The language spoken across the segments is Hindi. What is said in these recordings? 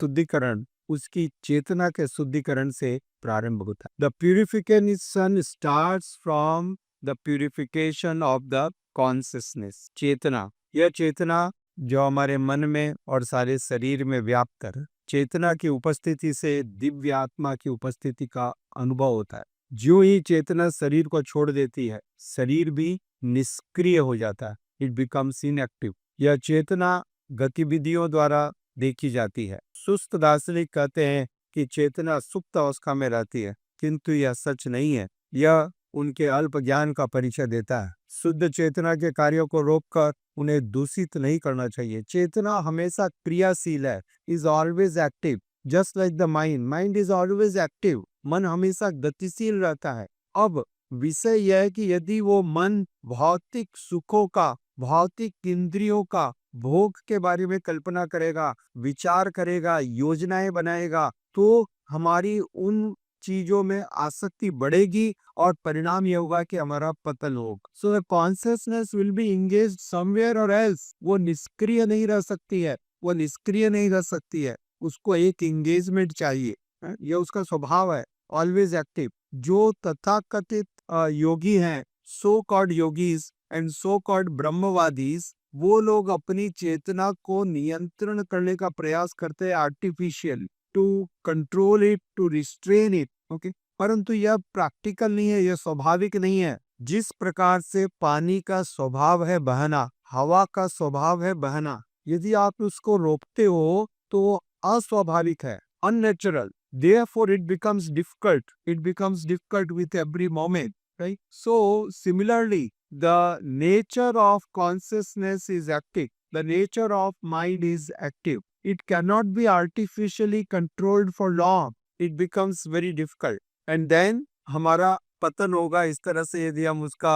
शुद्धिकरण उसकी चेतना के शुद्धिकरण से प्रारंभ होता है। The purification starts from the purification of the consciousness. चेतना, यह चेतना जो हमारे मन में और सारे शरीर में व्याप्त है, चेतना की उपस्थिति से दिव्य आत्मा की उपस्थिति का अनुभव होता है। जो ही चेतना शरीर को छोड़ देती है, शरीर भी निष्क्रिय हो जाता है, इट बिकम्स इनएक्टिव। यह चेतना गतिविधियों द्वारा देखी जाती है। सुस्त दार्शनिक कहते हैं कि चेतना सुप्त अवस्था में रहती है, किंतु यह सच नहीं है। यह उनके अल्प ज्ञान का परिचय देता है। शुद्ध चेतना के कार्यों को रोककर उन्हें दूषित नहीं करना चाहिए। चेतना हमेशा क्रियाशील है, is always active, just like the mind. Mind is always active, मन हमेशा गतिशील रहता है। अब विषय यह है कि यदि वो मन भौतिक सुखों का, भौतिक इंद्रियों का भोग के बारे में कल्पना करेगा, विचार करेगा, योजनाएं बनाएगा, तो हमारी उन चीजों में आसक्ति बढ़ेगी और परिणाम यह होगा कि हमारा पतन होगा। So the consciousness will be engaged somewhere और एल्स। वो निष्क्रिय नहीं रह सकती है, वो निष्क्रिय नहीं रह सकती है, उसको एक एंगेजमेंट चाहिए। यह उसका स्वभाव है, ऑलवेज एक्टिव। जो तथाकथित योगी हैं, so called yogis and so called brahmavadis, वो लोग अपनी चेतना को नियंत्रण करने का प्रयास करते हैं artificial, to control it, to restrain it, okay. परंतु यह प्रैक्टिकल नहीं है, यह स्वाभाविक नहीं है। जिस प्रकार से पानी का स्वभाव है बहना, हवा का स्वभाव है बहना, यदि आप उसको रोकते हो तो अस्वाभाविक है, unnatural. Therefore, it becomes difficult. It becomes difficult with every moment, right? So, similarly, the nature of consciousness is active. The nature of mind is active. It cannot be artificially controlled for long. It becomes very difficult. And then, हमारा पतन होगा इस तरह से यदि हम उसका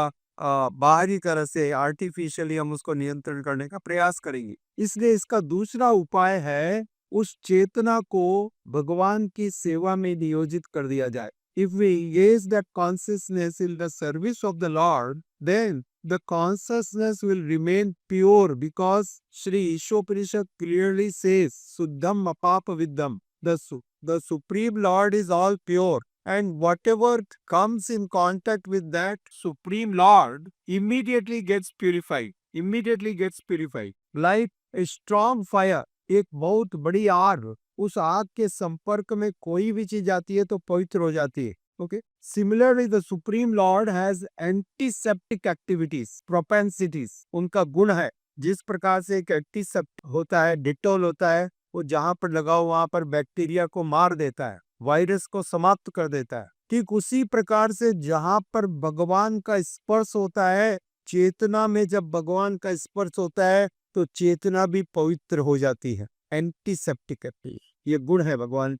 बाहरी तरह से आर्टिफिशियली हम उसको नियंत्रण करने का प्रयास करेंगे। इसलिए इसका दूसरा उपाय है उस चेतना को भगवान की सेवा में नियोजित कर दिया जाए। If we engage that consciousness in the service of the Lord, then the consciousness will remain pure, because Shri Ishopanishad clearly says, Suddham apapa viddham. The Supreme Lord is all pure, and whatever comes in contact with that Supreme Lord immediately gets purified. Immediately gets purified. Like a strong fire, एक बहुत बड़ी आग, उस आग के संपर्क में कोई भी चीज आती है तो पवित्र हो जाती है, okay. Similarly the supreme lord has antiseptic activities, propensities, उनका गुण है। जिस प्रकार से एक एंटीसेप्टिक होता है, डिटोल होता है, वो जहां पर लगाओ वहां पर बैक्टीरिया को मार देता है, वायरस को समाप्त कर देता है। ठीक उसी प्रकार से जहां पर भगवान का स्पर्श होता है, चेतना में जब भगवान का स्पर्श होता है तो चेतना भी पवित्र हो जाती है। एंटीसेप्टिक है, ये गुण है भगवान।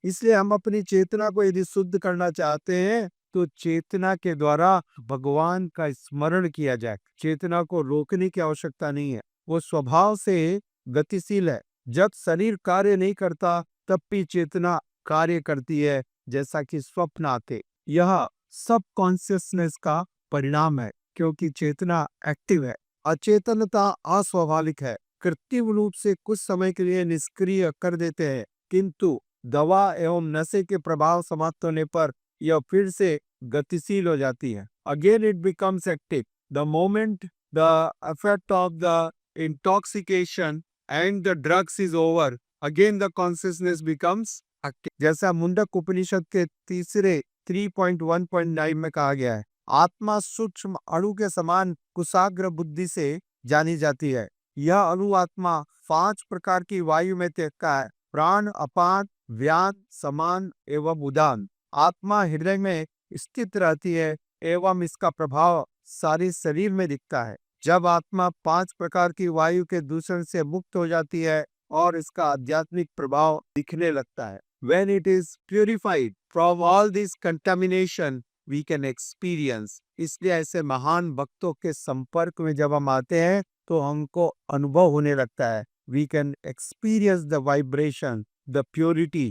इसलिए हम अपनी चेतना को यदि शुद्ध करना चाहते हैं तो चेतना के द्वारा भगवान का स्मरण किया जाए। चेतना को रोकने की आवश्यकता नहीं है, वो स्वभाव से गतिशील है। जब शरीर कार्य नहीं करता तब भी चेतना कार्य करती है, जैसा कि स्वप्न आते। यह सब कॉन्शियसनेस का परिणाम है, क्योंकि चेतना एक्टिव है। अचेतनता अस्वाभाविक है, कृत्रिम रूप से कुछ समय के लिए निष्क्रिय कर देते हैं, किंतु दवा एवं नशे के प्रभाव समाप्त होने पर यह फिर से गतिशील हो जाती है। Again it becomes active the moment the effect of the intoxication and the drugs is over, again the consciousness becomes active. जैसा मुंडक उपनिषद के तीसरे 3.1.9 में कहा गया है, आत्मा सूक्ष्म अणु के समान कुशाग्र बुद्धि से जानी जाती है। यह अणु आत्मा 5 प्रकार की वायु में तैरता है, प्राण, अपान, व्यान, समान एवं उदान। आत्मा हृदय में स्थित रहती है एवं इसका प्रभाव सारे शरीर में दिखता है। जब आत्मा 5 प्रकार की वायु के दूषण से मुक्त हो जाती है और इसका आध्यात्मिक प्रभाव दिखने लगता है, when it is purified from all this contamination we can experience। इसलिए ऐसे महान भक्तों के संपर्क में जब हम आते हैं तो हमको अनुभव होने लगता है, we can experience the vibration, the purity,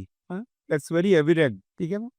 that's very evident, ठीक है ना।